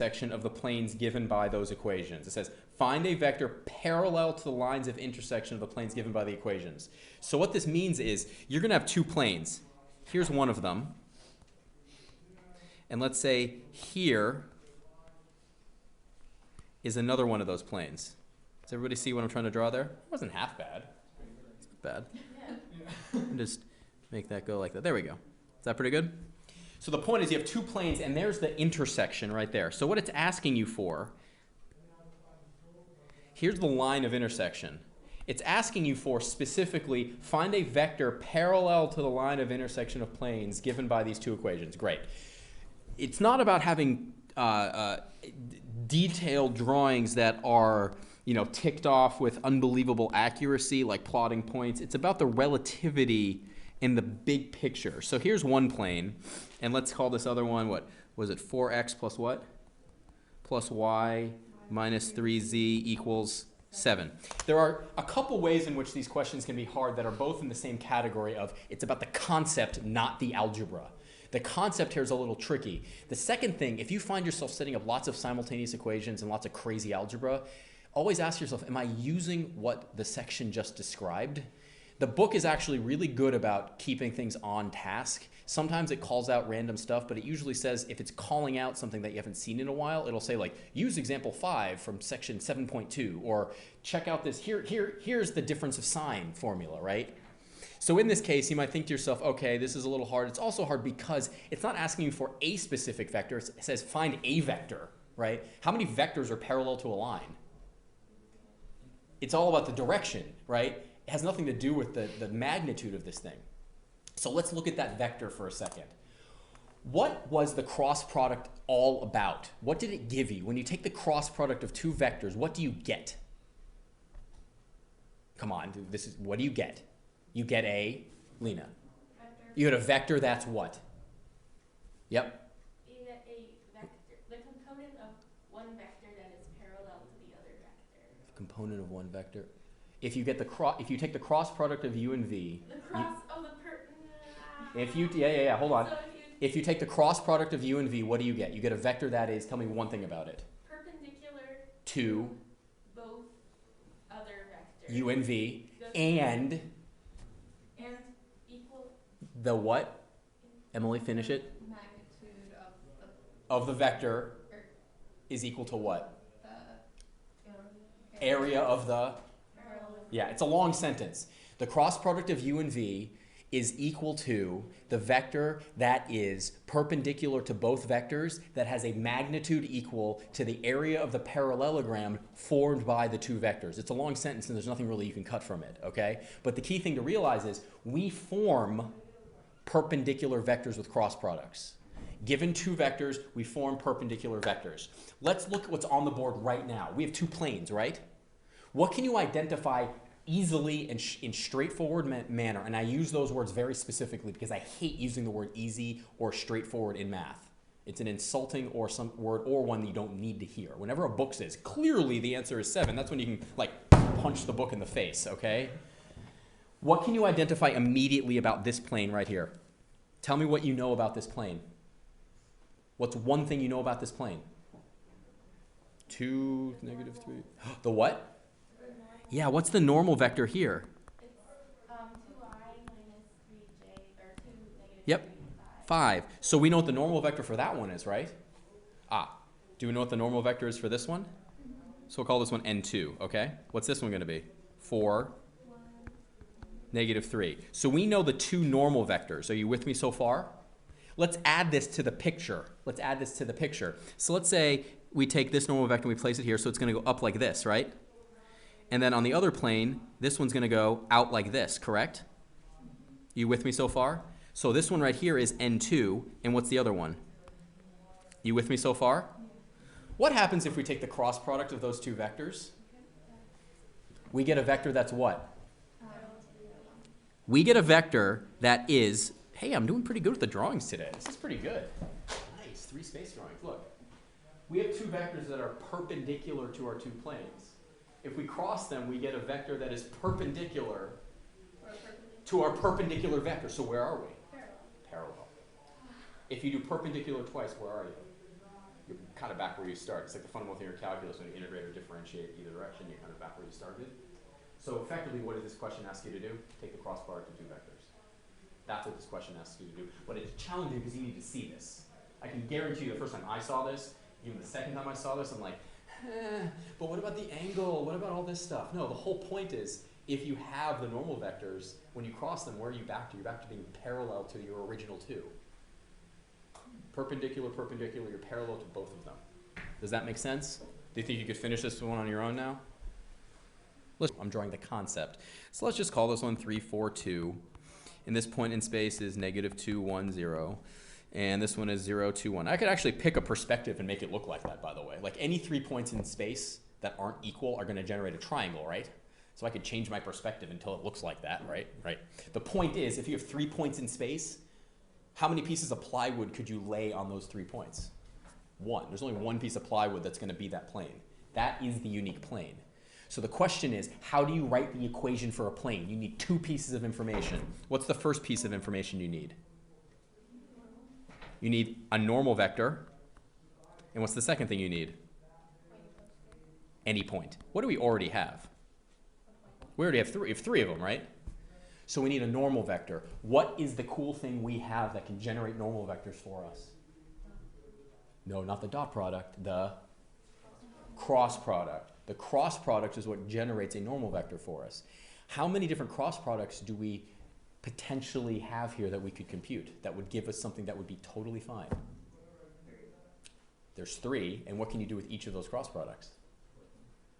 intersection of the planes given by those equations. It says, find a vector parallel to the lines of intersection of the planes given by the equations. So what this means is you're going to have two planes. Here's one of them. And let's say here is another one of those planes. Does everybody see what I'm trying to draw there? It wasn't half bad. It's not bad. Yeah. Just make that go like that. There we go. Is that pretty good? So the point is you have two planes, and there's the intersection right there. So what it's asking you for, here's the line of intersection. It's asking you for specifically find a vector parallel to the line of intersection of planes given by these two equations. Great. It's not about having detailed drawings that are ticked off with unbelievable accuracy, like plotting points. It's about the relativity in the big picture. So here's one plane, and let's call this other one, what was it, 4x plus what? Plus y minus 3z equals 7. There are a couple ways in which these questions can be hard that are both in the same category of it's about the concept, not the algebra. The concept here is a little tricky. The second thing, if you find yourself setting up lots of simultaneous equations and lots of crazy algebra, always ask yourself, am I using what the section just described? The book is actually really good about keeping things on task. Sometimes it calls out random stuff, but it usually says if it's calling out something that you haven't seen in a while, it'll say like, use example 5 from section 7.2, or check out this, here's the difference of sign formula, right? So in this case, you might think to yourself, okay, this is a little hard. It's also hard because it's not asking you for a specific vector. It says find a vector, right? How many vectors are parallel to a line? It's all about the direction, right? It has nothing to do with the magnitude of this thing. So let's look at that vector for a second. What was the cross product all about? What did it give you? When you take the cross product of two vectors, what do you get? Come on, what do you get? You get a, Lena? Vector. You get a vector that's what? Yep. You get a vector, the component of one vector that is parallel to the other vector. The component of one vector. If you take the cross product of u and v. The cross, Hold on. So if you take the cross product of u and v, what do you get? You get a vector that is, tell me one thing about it. Perpendicular to both other vectors. u and v, and equal. The what? Emily, finish it. Magnitude of the vector is equal to what? The Area of the. Yeah, it's a long sentence. The cross product of u and v is equal to the vector that is perpendicular to both vectors that has a magnitude equal to the area of the parallelogram formed by the two vectors. It's a long sentence and there's nothing really you can cut from it, okay? But the key thing to realize is we form perpendicular vectors with cross products. Given two vectors, we form perpendicular vectors. Let's look at what's on the board right now. We have two planes, right? What can you identify easily and in straightforward manner? And I use those words very specifically because I hate using the word easy or straightforward in math. It's an insulting or some word or one that you don't need to hear. Whenever a book says, clearly the answer is 7, that's when you can like punch the book in the face, okay? What can you identify immediately about this plane right here? Tell me what you know about this plane. What's one thing you know about this plane? 2, -3. The what? Yeah, what's the normal vector here? It's 2i minus 3j, or 2 negative Yep, 3, 5. So we know what the normal vector for that one is, right? Do we know what the normal vector is for this one? So we'll call this one n2, okay? What's this one going to be? 4, -3. So we know the two normal vectors. Are you with me so far? Let's add this to the picture. So let's say we take this normal vector and we place it here, so it's going to go up like this, right? And then on the other plane, this one's going to go out like this, correct? You with me so far? So this one right here is n2, and what's the other one? You with me so far? What happens if we take the cross product of those two vectors? We get a vector that's what? We get a vector that is, hey, I'm doing pretty good with the drawings today. This is pretty good. Nice, 3 space drawings. Look, we have two vectors that are perpendicular to our two planes. If we cross them, we get a vector that is perpendicular to our perpendicular vector. So where are we? Parallel. If you do perpendicular twice, where are you? you're kind of back where you start. It's like the fundamental theory of calculus when you integrate or differentiate either direction, you're kind of back where you started. So effectively, what does this question ask you to do? Take the cross product of two vectors. That's what this question asks you to do. But it's challenging because you need to see this. I can guarantee you the first time I saw this, even the second time I saw this, I'm like, but what about the angle? What about all this stuff? No, the whole point is, if you have the normal vectors, when you cross them, where are you back to? You're back to being parallel to your original two. Perpendicular, perpendicular, you're parallel to both of them. Does that make sense? Do you think you could finish this one on your own now? I'm drawing the concept. So let's just call this one 3, 4, 2. And this point in space is -2, 1, 0. And this one is 0, 2, 1. I could actually pick a perspective and make it look like that, by the way. Like any 3 points in space that aren't equal are going to generate a triangle, right? So I could change my perspective until it looks like that, right? Right. The point is, if you have 3 points in space, how many pieces of plywood could you lay on those 3 points? 1. There's only 1 piece of plywood that's going to be that plane. That is the unique plane. So the question is, how do you write the equation for a plane? You need 2 pieces of information. What's the first piece of information you need? You need a normal vector. And what's the second thing you need? Any point. What do we already have? We already have 3. We have 3 of them, right? So we need a normal vector. What is the cool thing we have that can generate normal vectors for us? No, not the dot product, the cross product. The cross product is what generates a normal vector for us. How many different cross products do we potentially have here that we could compute that would give us something that would be totally fine? There's 3, and what can you do with each of those cross products?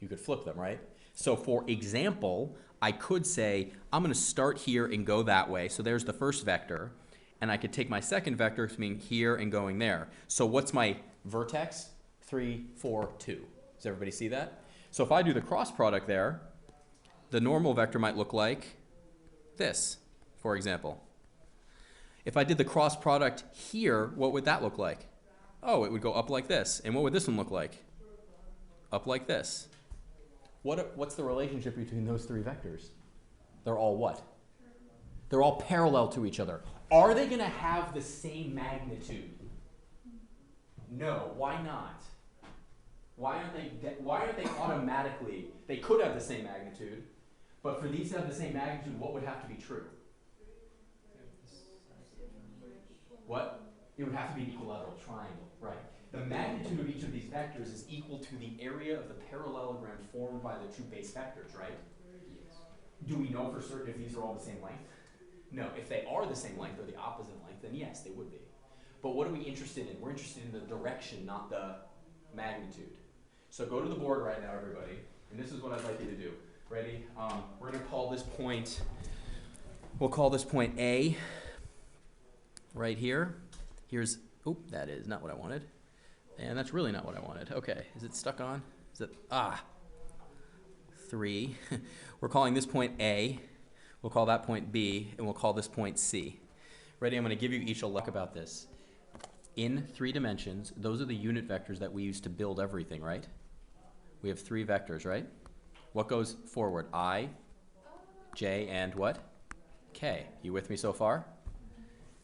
You could flip them, right? So for example, I could say, I'm going to start here and go that way. So there's the first vector. And I could take my second vector, meaning here and going there. So what's my vertex? 3, 4, 2. Does everybody see that? So if I do the cross product there, the normal vector might look like this, for example. If I did the cross product here, what would that look like? Oh, it would go up like this. And what would this one look like? Up like this. What's the relationship between those 3 vectors? They're all what? They're all parallel to each other. Are they going to have the same magnitude? No. Why not? Why aren't they automatically? They could have the same magnitude, but for these to have the same magnitude, what would have to be true? What? It would have to be an equilateral triangle, right? The magnitude of each of these vectors is equal to the area of the parallelogram formed by the 2 base vectors, right? Yes. Do we know for certain if these are all the same length? No. If they are the same length or the opposite length, then yes, they would be. But what are we interested in? We're interested in the direction, not the magnitude. So go to the board right now, everybody, and this is what I'd like you to do. Ready? We're going to call this point, we'll call this point A right here. Here's, oop, that is not what I wanted. And that's really not what I wanted. Okay, is it stuck on? Is it, 3. We're calling this point A. We'll call that point B, and we'll call this point C. Ready? I'm going to give you each a look about this. In 3 dimensions, those are the unit vectors that we use to build everything, right? We have 3 vectors, right? What goes forward? I, J, and what? K. You with me so far?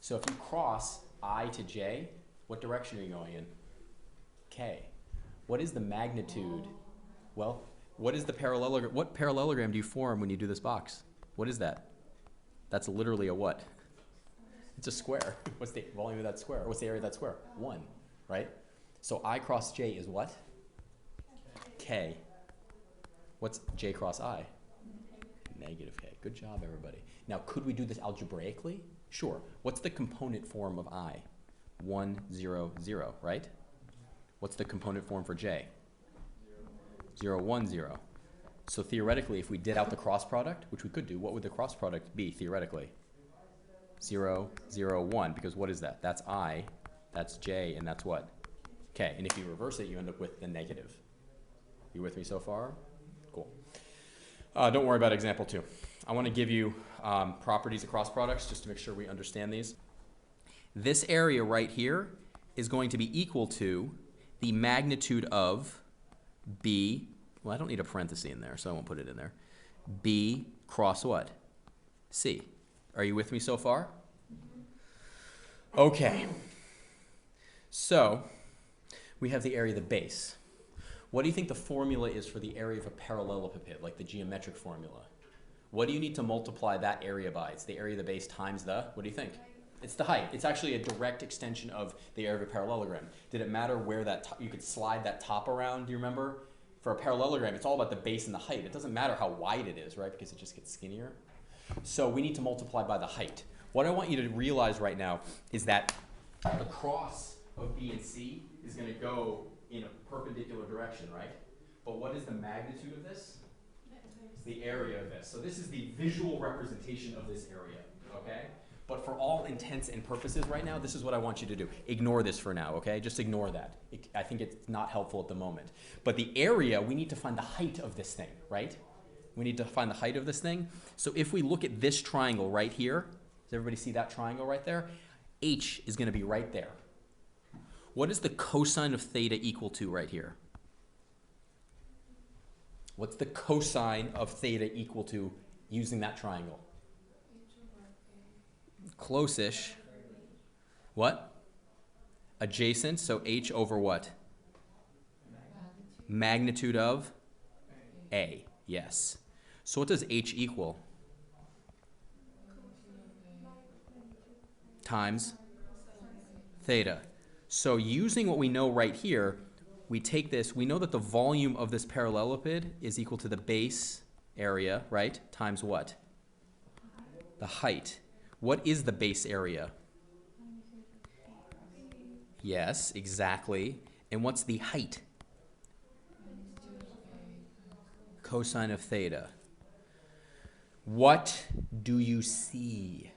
So if you cross I to J, what direction are you going in? K. What is the magnitude? Well, what is the parallelogram? What parallelogram do you form when you do this box? What is that? That's literally a what? It's a square. What's the volume of that square? What's the area of that square? 1, right? So I cross J is what? K. What's J cross I? Negative K. Good job, everybody. Now, could we do this algebraically? Sure. What's the component form of I? 1, 0, 0, right? What's the component form for J? 0, 1, 0. So theoretically, if we did out the cross product, which we could do, what would the cross product be theoretically? 0, 0, 1, because what is that? That's I, that's J, and that's what? K. And if you reverse it, you end up with the negative. You with me so far? Cool. Don't worry about example 2. I want to give you properties of cross products just to make sure we understand these. This area right here is going to be equal to the magnitude of B. Well, I don't need a parenthesis in there, so I won't put it in there. B cross what? C. Are you with me so far? Okay. So we have the area of the base. What do you think the formula is for the area of a parallelepiped, like the geometric formula? What do you need to multiply that area by? It's the area of the base times the, what do you think? It's the height. It's actually a direct extension of the area of a parallelogram. Did it matter where that, you could slide that top around, do you remember? For a parallelogram, it's all about the base and the height. It doesn't matter how wide it is, right? Because it just gets skinnier. So we need to multiply by the height. What I want you to realize right now is that the cross of B and C is going to go in a perpendicular direction, right? But what is the magnitude of this? The area of this. So this is the visual representation of this area, okay? But for all intents and purposes right now, this is what I want you to do. Ignore this for now, okay? Just ignore that. I think it's not helpful at the moment. But the area, we need to find the height of this thing, right? We need to find the height of this thing. So if we look at this triangle right here, does everybody see that triangle right there? H is going to be right there. What is the cosine of theta equal to right here? What's the cosine of theta equal to using that triangle? Close-ish. What? Adjacent, so H over what? Magnitude of A, yes. So what does H equal? Times theta. So using what we know right here, we take this, we know that the volume of this parallelepiped is equal to the base area, right? Times what? The height. What is the base area? Yes, exactly. And what's the height? Cosine of theta. What do you see?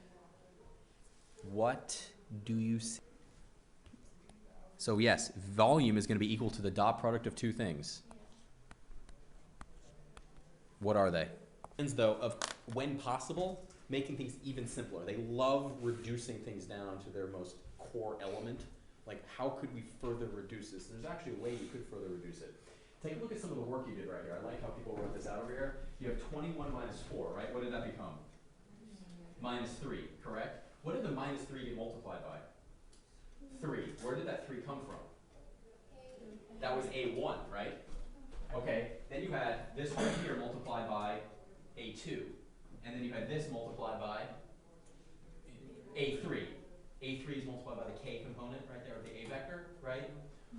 What do you see? So yes, volume is going to be equal to the dot product of two things. What are they? Though, of when possible, making things even simpler. They love reducing things down to their most core element. Like, how could we further reduce this? There's actually a way you could further reduce it. Take a look at some of the work you did right here. I like how people wrote this out over here. You have 21 minus 4, right? What did that become? Minus 3, correct? What did the minus 3 get multiplied by? 3. Where did that 3 come from? That was A1, right? Okay, then you had this right here multiplied by A2. And then you had this multiplied by A3. A3 is multiplied by the K component right there of the A vector, right?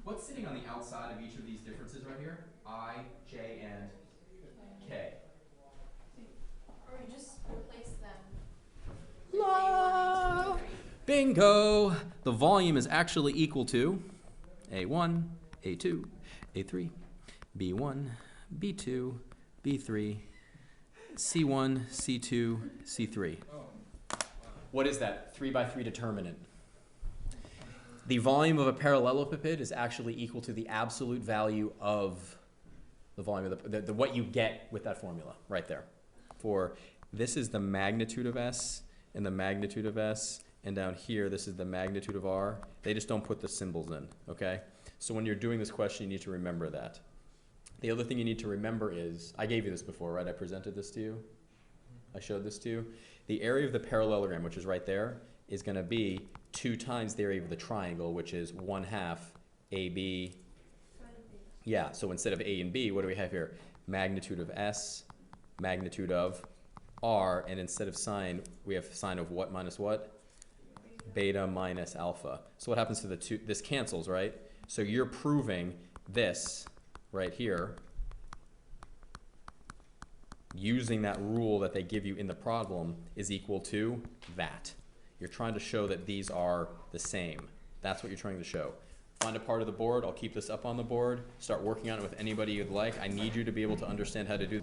What's sitting on the outside of each of these differences right here? I, J, and K. Or we just replace them. La! Bingo! The volume is actually equal to A1, A2, A3, B1, B2, B3, C1, C2, C3. What is that? 3 by 3 determinant. The volume of a parallelepiped is actually equal to the absolute value of the volume of the what you get with that formula right there. For this is the magnitude of S and the magnitude of S, and down here this is the magnitude of R. They just don't put the symbols in, okay? So when you're doing this question, you need to remember that. The other thing you need to remember is, I gave you this before, right? I presented this to you. I showed this to you. The area of the parallelogram, which is right there, is going to be 2 times the area of the triangle, which is 1/2 AB. Yeah, so instead of A and B, what do we have here? Magnitude of S, magnitude of R, and instead of sine, we have sine of what minus what? Beta minus alpha. So what happens to the two? This cancels, right? So you're proving this right here using that rule that they give you in the problem is equal to that. You're trying to show that these are the same. That's what you're trying to show. Find a part of the board. I'll keep this up on the board. Start working on it with anybody you'd like. I need you to be able to understand how to do